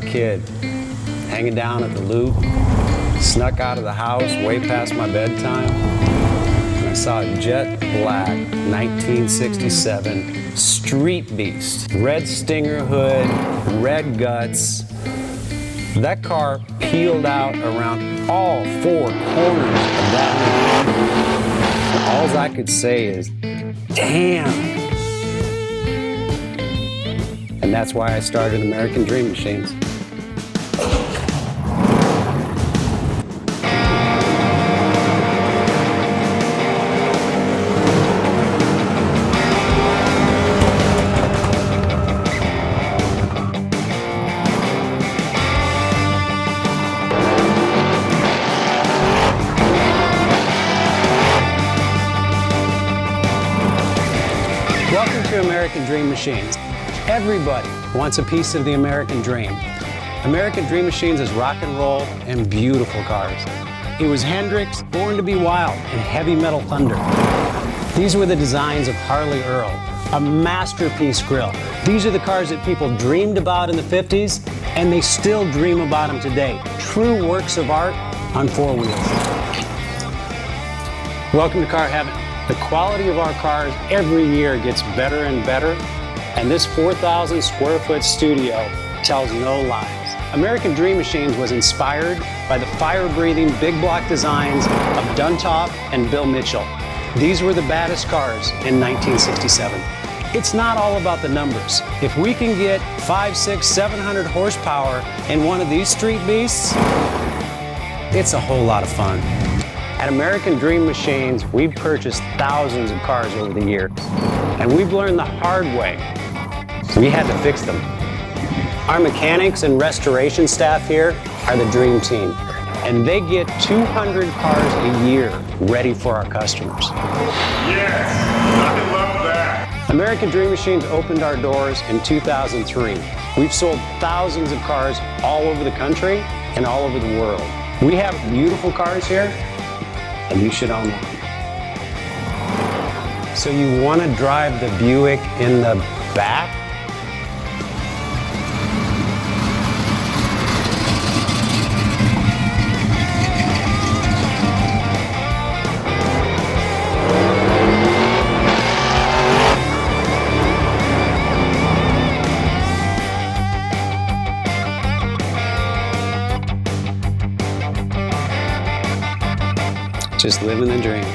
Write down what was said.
a kid, hanging down at the Loop, snuck out of the house way past my bedtime, and I saw a jet black 1967 Street Beast. Red Stinger hood, red guts. That car peeled out around all four corners of that neighborhood. All I could say is, damn. And that's why I started American Dream Machines. Welcome to American Dream Machines. Everybody wants a piece of the American dream. American Dream Machines is rock and roll and beautiful cars. It was Hendrix, Born to be Wild, and Heavy Metal Thunder. These were the designs of Harley Earl, a masterpiece grille. These are the cars that people dreamed about in the 50s, and they still dream about them today. True works of art on four wheels. Welcome to Car Heaven. The quality of our cars every year gets better and better, and this 4,000 square foot studio tells no lies. American Dream Machines was inspired by the fire-breathing big block designs of Duntop and Bill Mitchell. These were the baddest cars in 1967. It's not all about the numbers. If we can get 500, 600, 700 horsepower in one of these street beasts, it's a whole lot of fun. At American Dream Machines, we've purchased thousands of cars over the years, and we've learned the hard way. We had to fix them. Our mechanics and restoration staff here are the dream team, and they get 200 cars a year ready for our customers. Yes, I love that. American Dream Machines opened our doors in 2003. We've sold thousands of cars all over the country and all over the world. We have beautiful cars here, and you should own one. So you want to drive the Buick in the back? Just living the dream.